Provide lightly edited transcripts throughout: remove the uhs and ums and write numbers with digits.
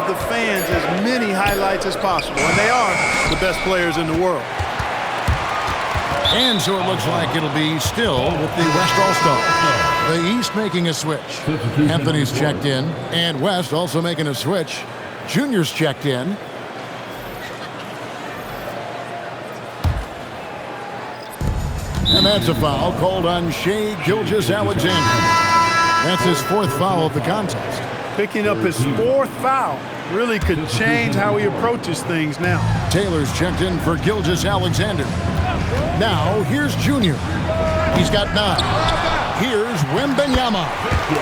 the fans as many highlights as possible, and they are the best players in the world. And so it looks like it'll be still with the West All-Stars. The East making a switch. Anthony's checked in, and West also making a switch. Junior's checked in. And that's a foul called on Shai Gilgeous-Alexander. That's his fourth foul of the contest. Picking up his fourth foul really could change how he approaches things now. Taylor's checked in for Gilgeous-Alexander. Now, here's Junior. He's got 9. Here's Wembanyama.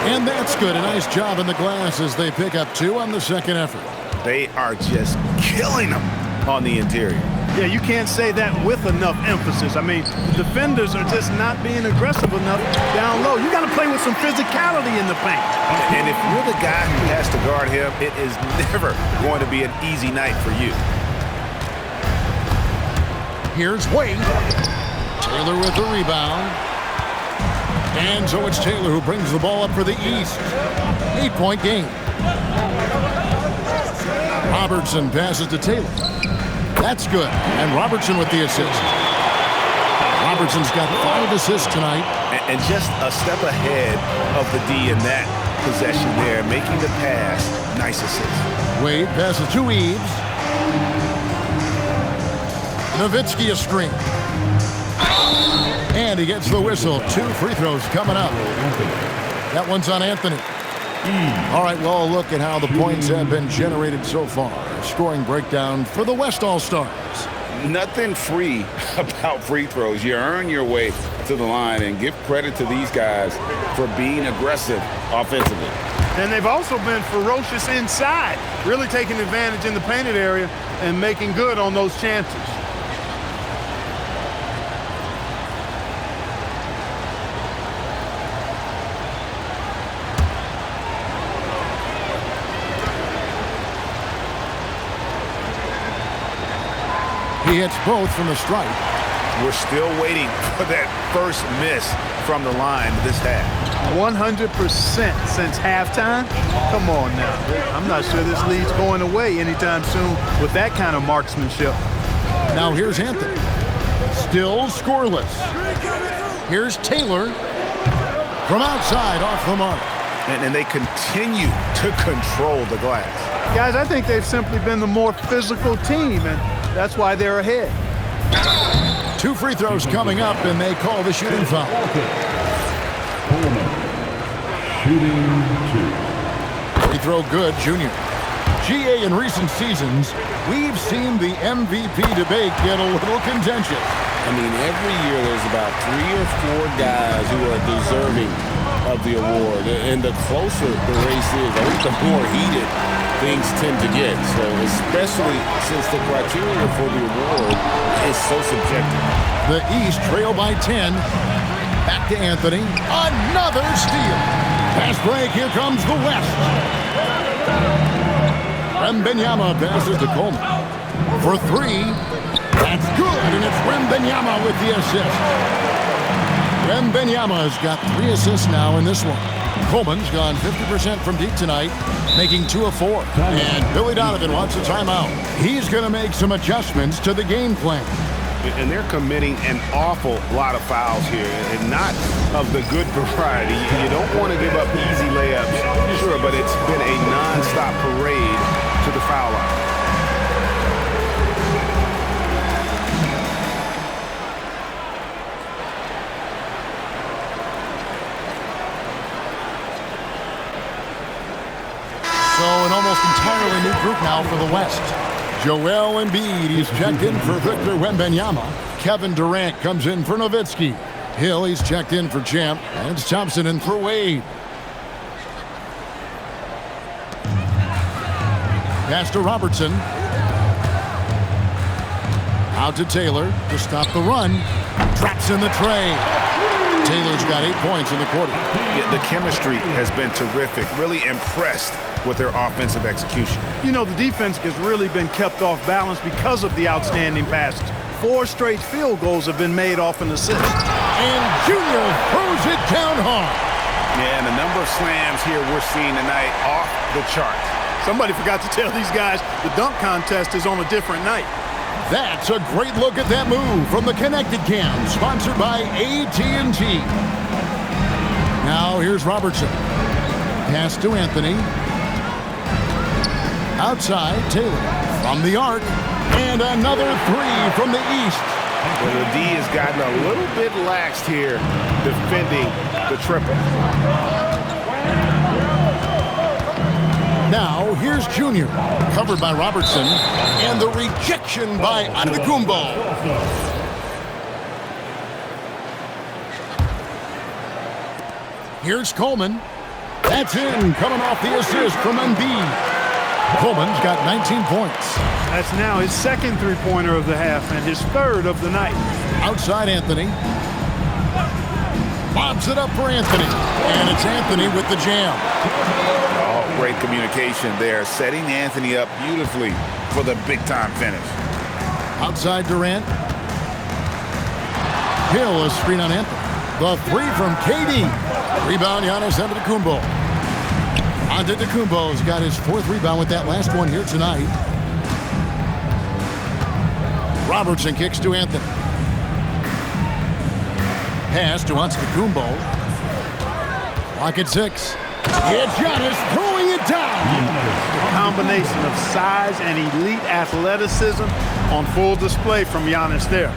And that's good. A nice job in the glass as they pick up 2 on the second effort. They are just killing them on the interior. Yeah, you can't say that with enough emphasis. I mean, the defenders are just not being aggressive enough down low. You got to play with some physicality in the paint. And if you're the guy who has to guard him, it is never going to be an easy night for you. Here's Wade. Taylor with the rebound. And so it's Taylor who brings the ball up for the East. 8-point game. Robertson passes to Taylor. That's good. And Robertson with the assist. Robertson's got 5 assists tonight. And just a step ahead of the D in that possession there, making the pass. Nice assist. Wade passes to Eves. Nowitzki a screen. And he gets the whistle. 2 free throws coming up. That one's on Anthony. All right, well, look at how the points have been generated so far. Scoring breakdown for the West All-Stars. Nothing free about free throws. You earn your way to the line, and give credit to these guys for being aggressive offensively. And they've also been ferocious inside, really taking advantage in the painted area and making good on those chances. He hits both from the stripe. We're still waiting for that first miss from the line this half. 100% since halftime? Come on now. I'm not sure this lead's going away anytime soon with that kind of marksmanship. Now here's Anthony. Still scoreless. Here's Taylor. From outside, off the mark. And they continue to control the glass. Guys, I think they've simply been the more physical team, and that's why they're ahead. 2 free throws coming up, and they call the shooting foul. Shooting 2. Free throw good, Junior. GA, in recent seasons, we've seen the MVP debate get a little contentious. I mean, every year there's about 3 or 4 guys who are deserving of the award. And the closer the race is, I think the more heated things tend to get. So especially since the criteria for the award is so subjective. The East trail by 10. Back to Anthony. Another steal. Pass break. Here comes the West. Wembanyama passes to Coleman. For 3. That's good. And it's Wembanyama with the assist. Wembanyama has got 3 assists now in this one. Coleman's gone 50% from deep tonight, making 2 of 4. And Billy Donovan wants a timeout. He's going to make some adjustments to the game plan. And they're committing an awful lot of fouls here, and not of the good variety. You don't want to give up easy layups, sure, but it's been a nonstop parade to the foul line. So an almost entirely new group now for the West. Joel Embiid, he's checked in for Victor Wembanyama. Kevin Durant comes in for Nowitzki. Hill, he's checked in for Champ. And it's Thompson in for Wade. Pass to Robertson. Out to Taylor to stop the run. Drops in the tray. Taylor's got 8 points in the quarter. Yeah, the chemistry has been terrific. Really impressed with their offensive execution. You know, the defense has really been kept off balance because of the outstanding passes. 4 straight field goals have been made off an assist. And Junior throws it down hard. Yeah, and the number of slams here we're seeing tonight off the charts. Somebody forgot to tell these guys the dunk contest is on a different night. That's a great look at that move from the Connected Cam, sponsored by AT&T. Now here's Robertson. Pass to Anthony. Outside, Taylor from the arc. And another three from the east. Well, the D has gotten a little bit laxed here defending the triple. Now, here's Junior, covered by Robertson, and the rejection by Antetokounmpo. Here's Coleman. That's in, coming off the assist from Embiid. Coleman's got 19 points. That's now his second three-pointer of the half and his third of the night. Outside Anthony. Lobs it up for Anthony. And it's Anthony with the jam. Oh, great communication there, setting Anthony up beautifully for the big-time finish. Outside Durant. Hill, a screen on Anthony. The three from KD. Rebound, Giannis Antetokounmpo. Antetokounmpo's got his fourth rebound with that last one here tonight. Robertson kicks to Anthony. Pass to Antetokounmpo. Clock at 6. It's Giannis throwing it down. A combination of size and elite athleticism on full display from Giannis there.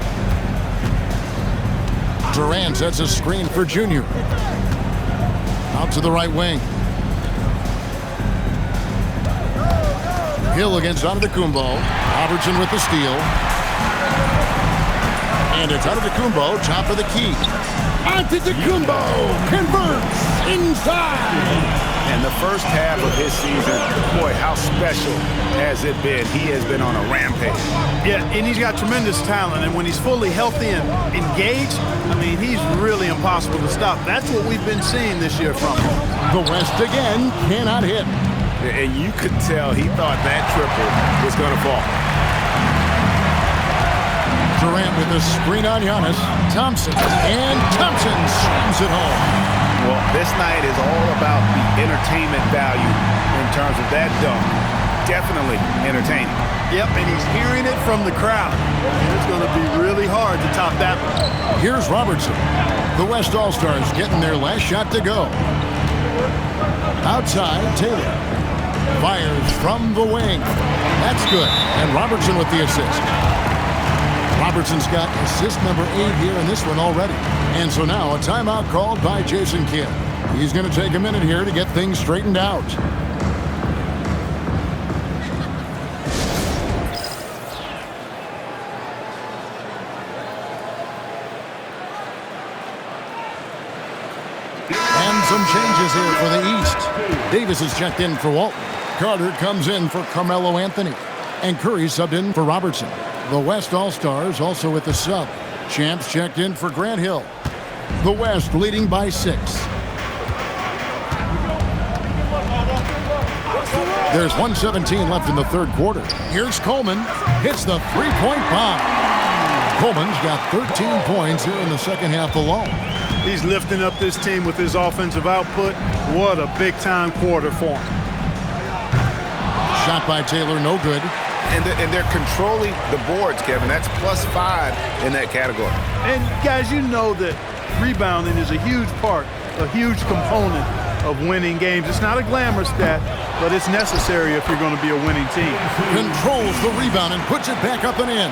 Durant sets a screen for Junior. Out to the right wing. Hill against Antetokounmpo. Robertson with the steal. And it's Antetokounmpo, top of the key. Antetokounmpo converts inside. And the first half of his season, boy, how special has it been? He has been on a rampage. Yeah, and he's got tremendous talent, and when he's fully healthy and engaged, I mean, he's really impossible to stop. That's what we've been seeing this year from him. The West again cannot hit. And you could tell he thought that triple was going to fall. Durant with a screen on Giannis. Thompson. And Thompson slams it home. Well, this night is all about the entertainment value in terms of that dunk. Definitely entertaining. Yep, and he's hearing it from the crowd. And it's going to be really hard to top that one. Here's Robertson. The West All-Stars getting their last shot to go. Outside, Taylor. Fires from the wing. That's good. And Robertson with the assist. Robertson's got assist number 8 here in this one already. And so now a timeout called by Jason Kidd. He's going to take a minute here to get things straightened out. And some changes here for the East. Davis is checked in for Walton. Carter comes in for Carmelo Anthony. And Curry subbed in for Robertson. The West All-Stars also with the sub. Champs checked in for Grant Hill. The West leading by 6. There's 1:17 left in the third quarter. Here's Coleman. Hits the three-point bomb. Coleman's got 13 points here in the second half alone. He's lifting up this team with his offensive output. What a big-time quarter for him. Shot by Taylor, no good. And they're controlling the boards, Kevin. That's +5 in that category. And, guys, you know that rebounding is a huge part, a huge component of winning games. It's not a glamour stat, but it's necessary if you're going to be a winning team. Controls the rebound and puts it back up and in.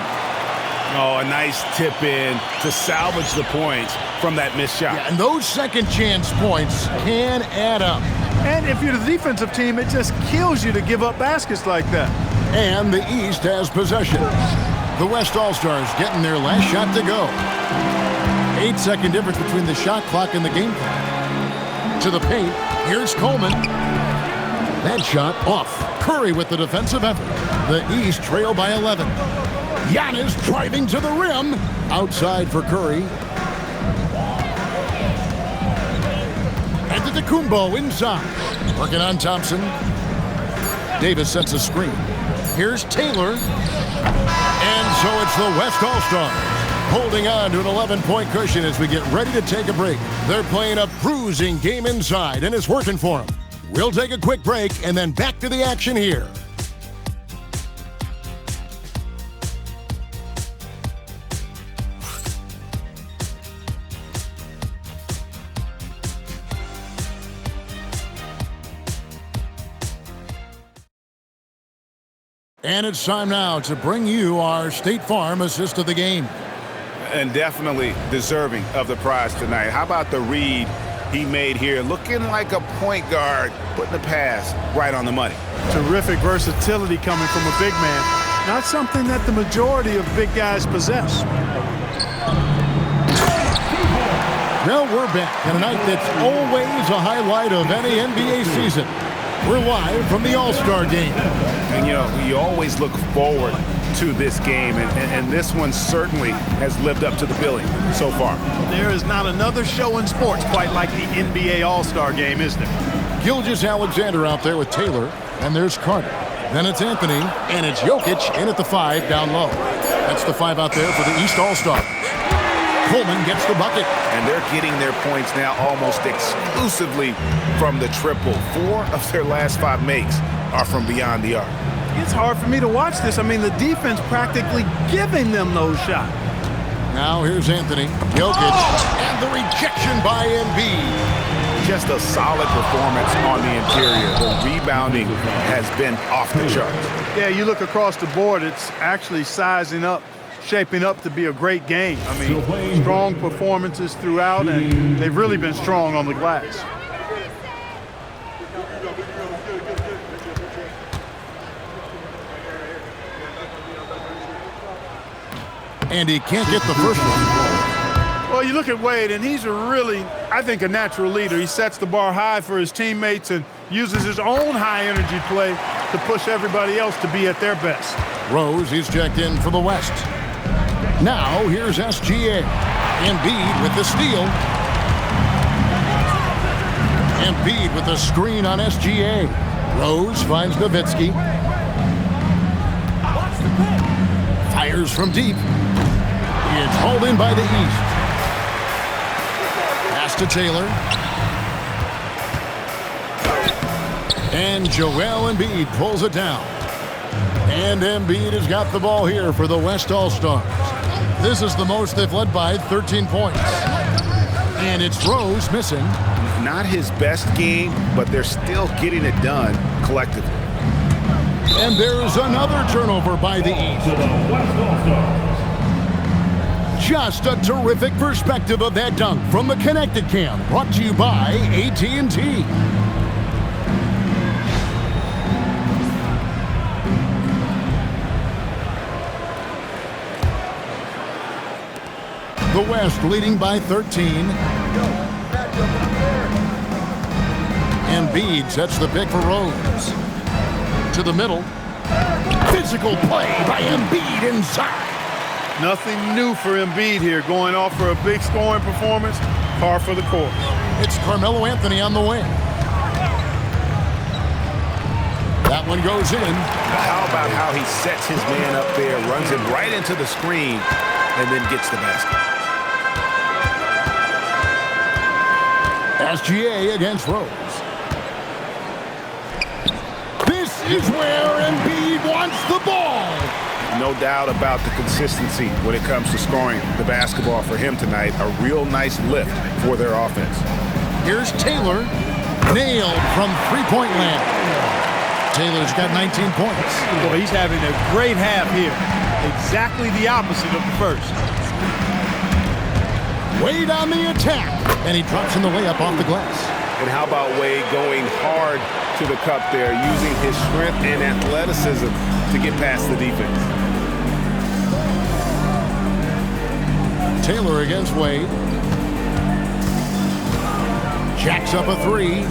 Oh, a nice tip in to salvage the points from that missed shot. And those second chance points can add up. And if you're the defensive team, it just kills you to give up baskets like that. And the East has possession. The West All-Stars getting their last shot to go. 8-second difference between the shot clock and the game clock. To the paint, here's Coleman. That shot off. Curry with the defensive effort. The East trail by 11. Giannis driving to the rim. Outside for Curry. Antetokounmpo inside. Working on Thompson. Davis sets a screen. Here's Taylor. And so it's the West All-Stars holding on to an 11-point cushion as we get ready to take a break. They're playing a bruising game inside, and it's working for them. We'll take a quick break and then back to the action here. And it's time now to bring you our State Farm assist of the game. And definitely deserving of the prize tonight. How about the read he made here? Looking like a point guard, putting the pass right on the money. Terrific versatility coming from a big man. Not something that the majority of big guys possess. Well, we're back in a night that's always a highlight of any NBA season. We're live from the All-Star Game. And, you know, you always look forward to this game, and this one certainly has lived up to the billing so far. There is not another show in sports quite like the NBA All-Star Game, is there? Gilgeous-Alexander out there with Taylor, and there's Carter. Then it's Anthony, and it's Jokic in at the 5 down low. That's the 5 out there for the East All-Stars. Coleman gets the bucket. And they're getting their points now almost exclusively from the triple. 4 of their last 5 makes are from beyond the arc. It's hard for me to watch this. I mean, the defense practically giving them those shots. Now here's Anthony. Jokic. And the rejection by Embiid. Just a solid performance on the interior. The rebounding has been off the charts. Yeah, you look across the board, it's actually sizing up, shaping up to be a great game. I mean, strong performances throughout, and they've really been strong on the glass. And he can't get the first one. Well, you look at Wade, and he's a really, I think, a natural leader. He sets the bar high for his teammates and uses his own high-energy play to push everybody else to be at their best. Rose, he's checked in for the West. Now, here's SGA. Embiid with the steal. Embiid with the screen on SGA. Rose finds Nowitzki. Fires from deep. It's hauled in by the East. Pass to Taylor. And Joel Embiid pulls it down. And Embiid has got the ball here for the West All-Stars. This is the most they've led by 13 points. And it's Rose missing. Not his best game, but they're still getting it done collectively. And there's another turnover by the East. Just a terrific perspective of that dunk from the Connected Cam, brought to you by AT&T. The West leading by 13. Embiid sets the pick for Rose. To the middle. Physical play by Embiid inside. Nothing new for Embiid here, going off for a big scoring performance, par for the course. It's Carmelo Anthony on the wing. That one goes in. How about how he sets his man up there, runs him right into the screen, and then gets the basket. SGA against Rose. This is where Embiid wants the ball. No doubt about the consistency when it comes to scoring the basketball for him tonight. A real nice lift for their offense. Here's Taylor. Nailed from three-point land. Taylor's got 19 points. Boy, he's having a great half here. Exactly the opposite of the first. Wade on the attack. And he drops in the layup off the glass. And how about Wade going hard to the cup there, using his strength and athleticism to get past the defense. Taylor against Wade. Jacks up a three.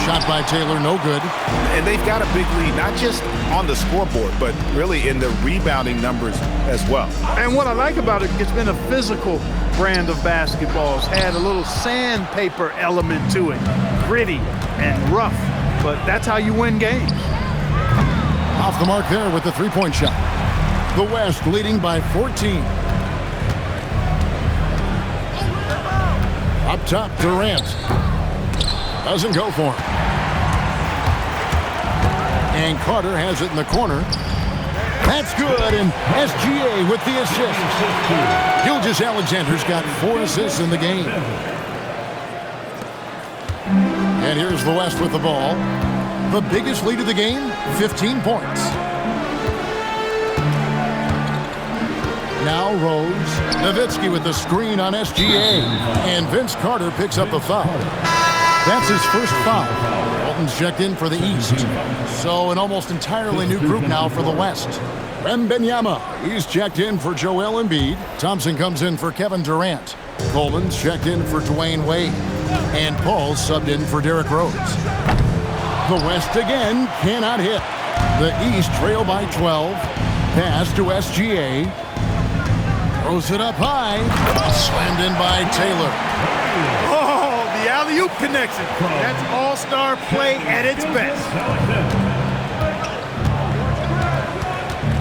Shot by Taylor, no good. And they've got a big lead, not just on the scoreboard, but really in the rebounding numbers as well. And what I like about it, it's been a physical brand of basketball. It's had a little sandpaper element to it. Gritty and rough, but that's how you win games. Off the mark there with the three-point shot. The West leading by 14. Up top, Durant. Doesn't go for him. And Carter has it in the corner. That's good, and SGA with the assist. Gilgeous-Alexander's got 4 assists in the game. And here's the West with the ball. The biggest lead of the game, 15 points. Now Rose. Nowitzki with the screen on SGA. And Vince Carter picks up the foul. That's his first foul. Walton's checked in for the East. So an almost entirely new group now for the West. Wembanyama, he's checked in for Joel Embiid. Thompson comes in for Kevin Durant. Coleman's checked in for Dwayne Wade. And Paul subbed in for Derrick Rose. The West again cannot hit. The East trail by 12. Pass to SGA. Throws it up high. Slammed in by Taylor. Oh, the alley-oop connection. That's all-star play at its best.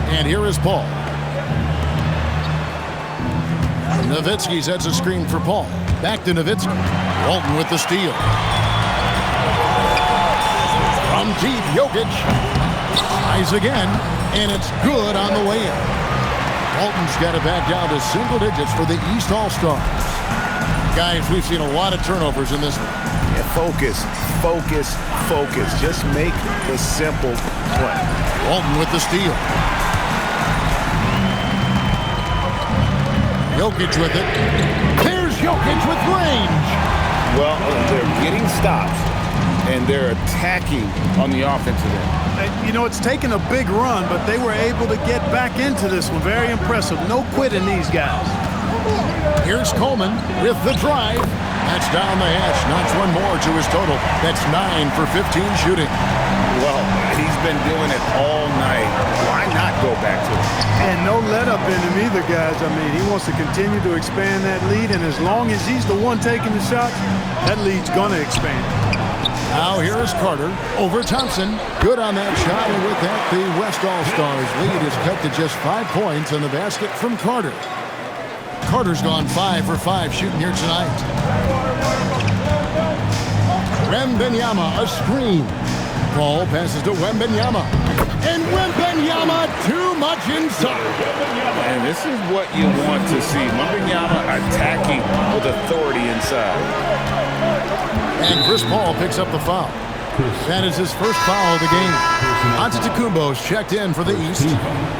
And here is Paul. Nowitzki sets a screen for Paul. Back to Nowitzki. Walton with the steal. From deep, Jokic. Tries again, and it's good on the way in. Walton's got it back down to single digits for the East All-Stars. Guys, we've seen a lot of turnovers in this one. Yeah, focus, focus, focus. Just make the simple play. Walton with the steal. Jokic with it. There's Jokic with range. Well, they're getting stops, and they're attacking on the offensive end. You know, it's taken a big run, but they were able to get back into this one. Very impressive. No quitting these guys. Here's Coleman with the drive. That's down the hatch. Knocks one more to his total. That's 9 for 15 shooting. Well, he's been doing it all night. Why not go back to it? And no let-up in him either, guys. I mean, he wants to continue to expand that lead, and as long as he's the one taking the shots, that lead's going to expand. Now here is Carter over Thompson. Good on that shot, and with that, the West All-Stars lead is cut to just 5 points in the basket from Carter. Carter's gone 5 for 5 shooting here tonight. Wembanyama, a screen. Ball passes to Wembanyama. And Wembanyama too much inside. And this is what you want to see. Wembanyama attacking with authority inside. And Chris Paul picks up the foul. That is his first foul of the game. Antetokounmpo's checked in for the East.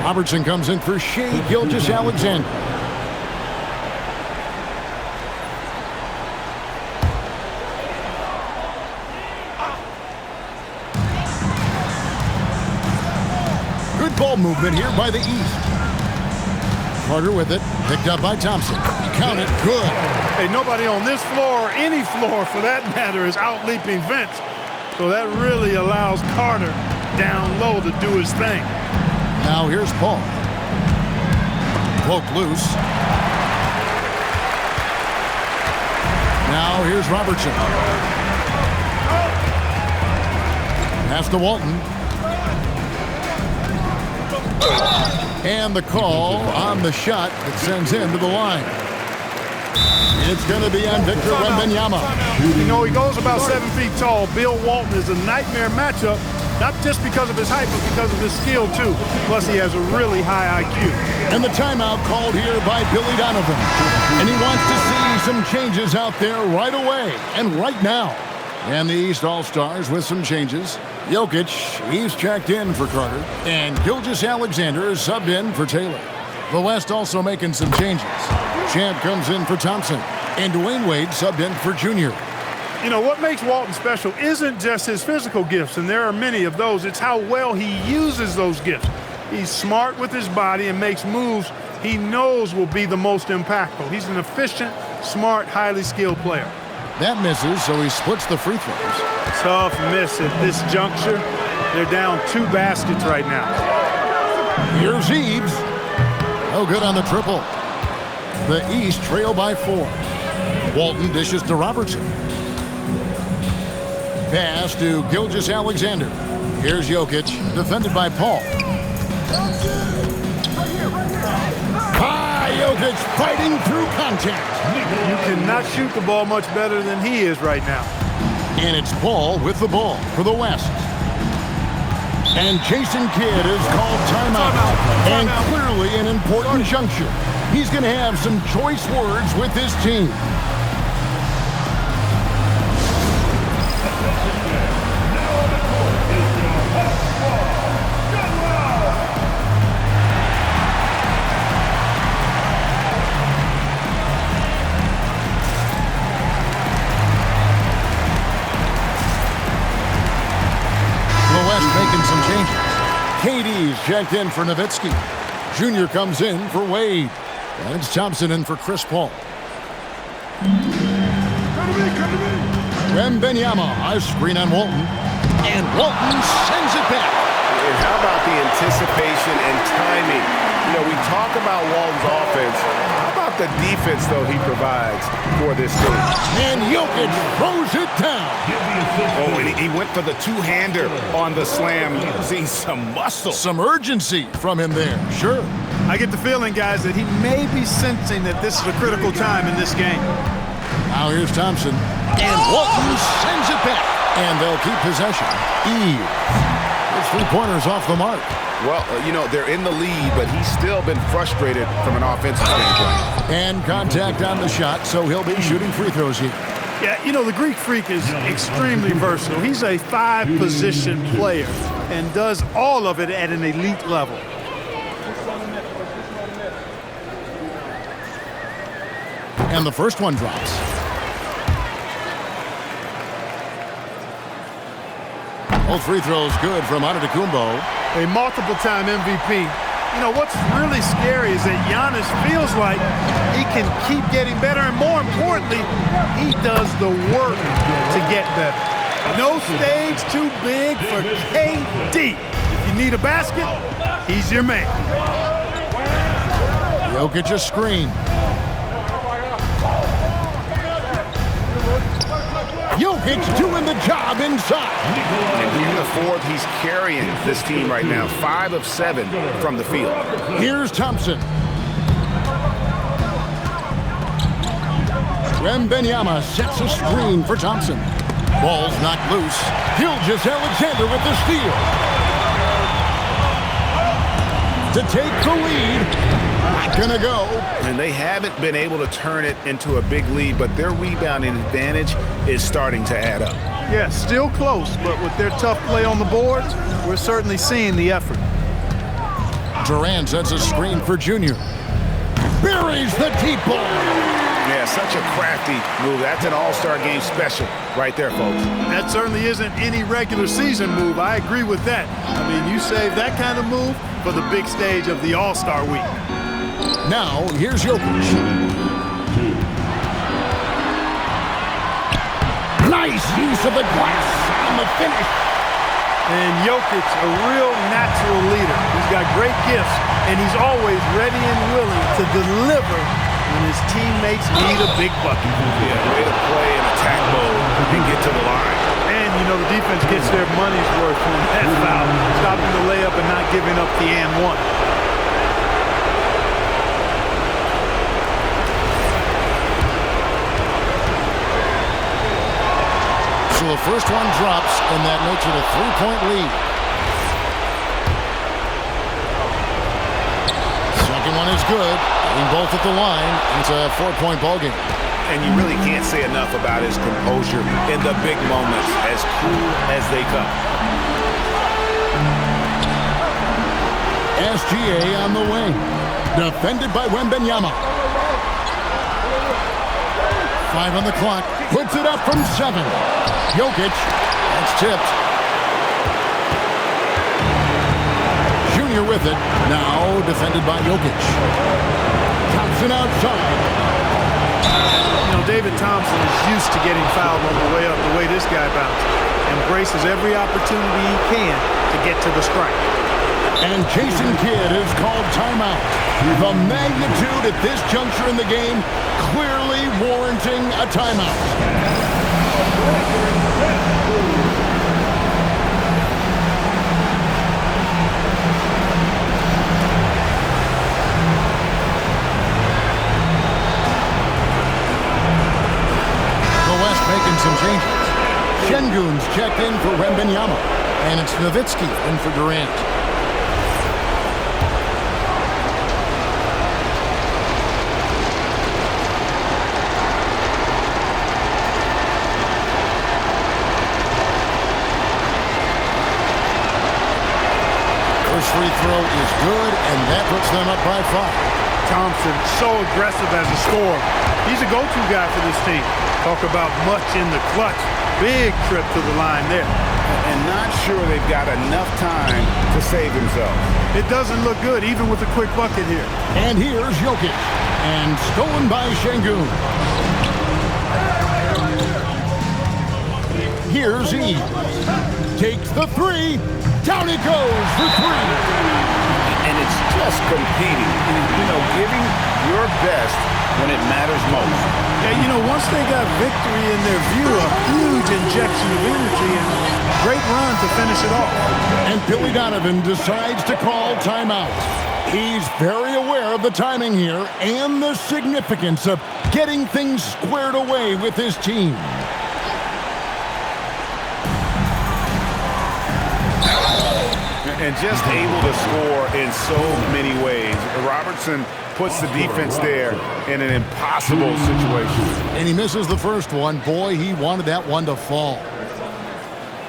Robertson comes in for Shai Gilgeous-Alexander. Good ball movement here by the East. Carter with it, picked up by Thompson. Count it, good. Hey, nobody on this floor, or any floor for that matter, is out-leaping Vince. So that really allows Carter down low to do his thing. Now here's Paul. Poke loose. Now here's Robertson. Pass to Walton. And the call on the shot that sends him to the line. It's going to be on Victor Wembanyama. You know, he goes about 7 feet tall. Bill Walton is a nightmare matchup, not just because of his height, but because of his skill, too. Plus, he has a really high IQ. And the timeout called here by Billy Donovan. And he wants to see some changes out there right away and right now. And the East All-Stars with some changes. Jokic, he's checked in for Carter. And Gilgeous-Alexander is subbed in for Taylor. The West also making some changes. Champ comes in for Thompson. And Dwayne Wade subbed in for Junior. You know, what makes Walton special isn't just his physical gifts, and there are many of those. It's how well he uses those gifts. He's smart with his body and makes moves he knows will be the most impactful. He's an efficient, smart, highly skilled player. That misses, so he splits the free throws. Tough miss at this juncture. They're down 2 baskets right now. Here's Eves. No good on the triple. The East trail by 4. Walton dishes to Robertson. Pass to Gilgeous-Alexander. Here's Jokic, defended by Paul. Jokic fighting through contact. You cannot shoot the ball much better than he is right now. And it's Paul with the ball for the West. And Jason Kidd is called timeout. And clearly an important juncture. He's going to have some choice words with his team. Making some changes. KD's checked in for Nowitzki. Junior comes in for Wade. And it's Thompson in for Chris Paul. Wembanyama, a screen on Walton. And Walton sends it back. And how about the anticipation and timing? You know, we talk about Walton's offense. How about the defense, though, he provides for this team? And Jokic throws it down. Oh, and he went for the two-hander on the slam, using some muscle. Some urgency from him there, sure. I get the feeling, guys, that he may be sensing that this is a critical time in this game. Now here's Thompson. And Walton sends it back. And they'll keep possession. His three-pointers off the mark. Well, you know, they're in the lead, but he's still been frustrated from an offensive standpoint. And contact on the shot, so he'll be shooting free throws here. Yeah, you know, the Greek Freak is extremely versatile. He's a five-position player and does all of it at an elite level. And the first one drops. Both free throws good from Antetokounmpo. A multiple-time MVP. You know, what's really scary is that Giannis feels like he can keep getting better, and more importantly, he does the work to get better. No stage too big for KD. If you need a basket, he's your man. Jokic a screen. Jokic doing the job inside. And who can afford, he's carrying this team right now. 5 of 7 from the field. Here's Thompson. Wembanyama sets a screen for Thompson. Ball's knocked loose. Gilgeous-Alexander with the steal. To take the lead. Not gonna go. And they haven't been able to turn it into a big lead, but their rebounding advantage is starting to add up. Yeah, still close, but with their tough play on the boards, we're certainly seeing the effort. Durant sets a screen for Junior. Buries the deep ball. Yeah, such a crafty move. That's an all-star game special right there, folks. That certainly isn't any regular season move. I agree with that. I mean, you save that kind of move for the big stage of the All-Star Week. Now, here's Jokic. Nice use of the glass on the finish. And Jokic, a real natural leader. He's got great gifts, and he's always ready and willing to deliver when his teammates need a big bucket. Yeah, way to play in attack mode and get to the line. And, you know, the defense gets their money's worth from that foul, stopping the layup and not giving up the and one. So the first one drops, and that makes it a three-point lead. Second one is good. Getting both at the line. It's a 4-point ballgame. And you really can't say enough about his composure in the big moments, as cool as they come. SGA on the wing. Defended by Wembanyama. 5 on the clock. Puts it up from 7. Jokic. That's tipped. Junior with it. Now defended by Jokic. Thompson outside. You know, David Thompson is used to getting fouled on the way up, the way this guy bounced. Embraces every opportunity he can to get to the strike. And Jason Kidd is called timeout. The magnitude at this juncture in the game clearly warranting a timeout. The West making some changes. Şengün's checked in for Wembanyama. And it's Nowitzki in for Durant. First free throw is good, and that puts them up by 5. Thompson, so aggressive as a scorer. He's a go-to guy for this team. Talk about much in the clutch. Big trip to the line there. And not sure they've got enough time to save themselves. It doesn't look good, even with a quick bucket here. And here's Jokic. And stolen by Şengün. Here's E. Takes the three. Down it goes for 3. And it's just competing, giving your best when it matters most. Yeah, once they got victory in their view, a huge injection of energy and a great run to finish it off. And Billy Donovan decides to call timeout. He's very aware of the timing here and the significance of getting things squared away with his team. And just able to score in so many ways. Robertson puts the defense there in an impossible situation. And he misses the first one. Boy, he wanted that one to fall.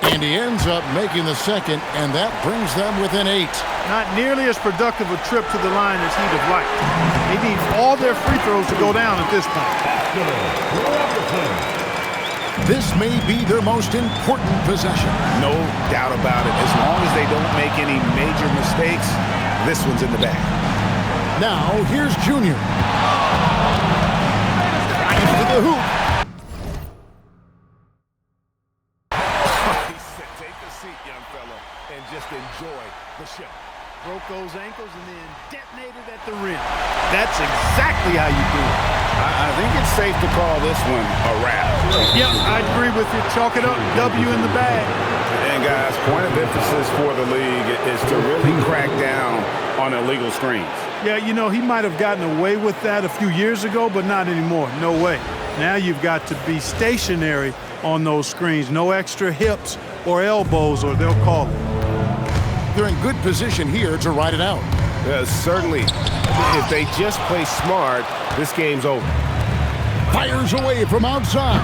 And he ends up making the second, and that brings them within 8. Not nearly as productive a trip to the line as he'd have liked. They need all their free throws to go down at this point. This may be their most important possession. No doubt about it. As long as they don't make any major mistakes, this one's in the bag. Now, here's Junior. Drives to the hoop. He said, take a seat, young fella, and just enjoy the show. Broke those ankles and then detonated at the rim. That's exactly how you do it. I think it's safe to call this one a wrap. Yep, I agree with you. Chalk it up. W in the bag. And guys, point of emphasis for the league is to really crack down on illegal screens. Yeah, he might have gotten away with that a few years ago, but not anymore. No way. Now you've got to be stationary on those screens. No extra hips or elbows, or they'll call it. They're in good position here to ride it out. Certainly. If they just play smart, this game's over. Fires away from outside.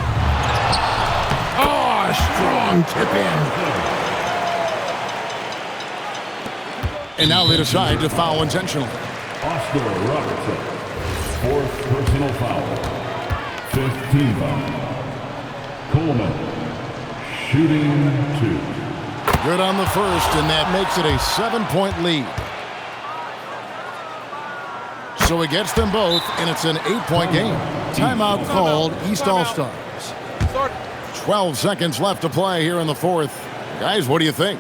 Oh, strong tip in. And now they decide to foul intentionally. Oscar Robertson. 4th personal foul. 5th team foul. Coleman. Shooting 2. Good on the first, and that makes it a 7-point lead. So he gets them both, and it's an 8-point game. Timeout called, East All-Stars. 12 seconds left to play here in the 4th. Guys, what do you think?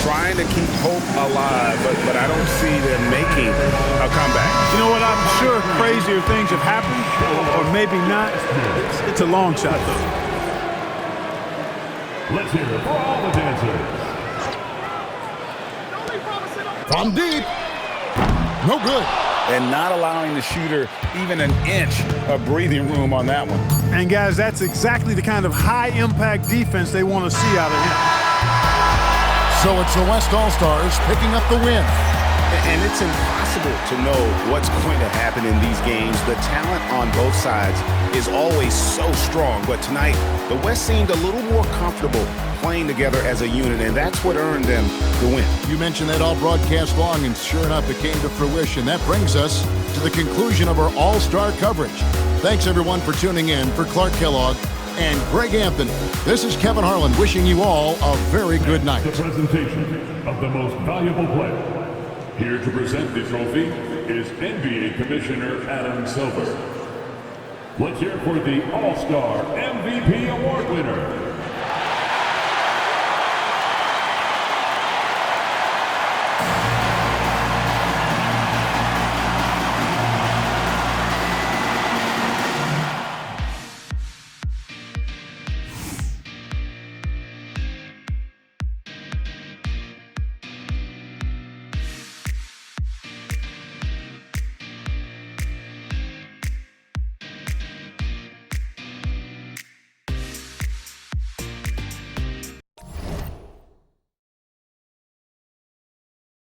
Trying to keep hope alive, but I don't see them making a comeback. You know what? I'm sure crazier things have happened, or maybe not. It's a long shot, though. Let's hear it for all the dancers. From deep. No good. And not allowing the shooter even an inch of breathing room on that one. And guys, that's exactly the kind of high-impact defense they want to see out of him. So it's the West All-Stars picking up the win. And it's impossible to know what's going to happen in these games. The talent on both sides is always so strong. But tonight, the West seemed a little more comfortable playing together as a unit, and that's what earned them the win. You mentioned that all broadcast long, and sure enough, it came to fruition. That brings us to the conclusion of our All-Star coverage. Thanks, everyone, for tuning in. For Clark Kellogg and Greg Anthony, this is Kevin Harlan wishing you all a very good night. The presentation of the most valuable player. Here to present the trophy is NBA Commissioner Adam Silver. Let's hear for the All-Star MVP Award winner,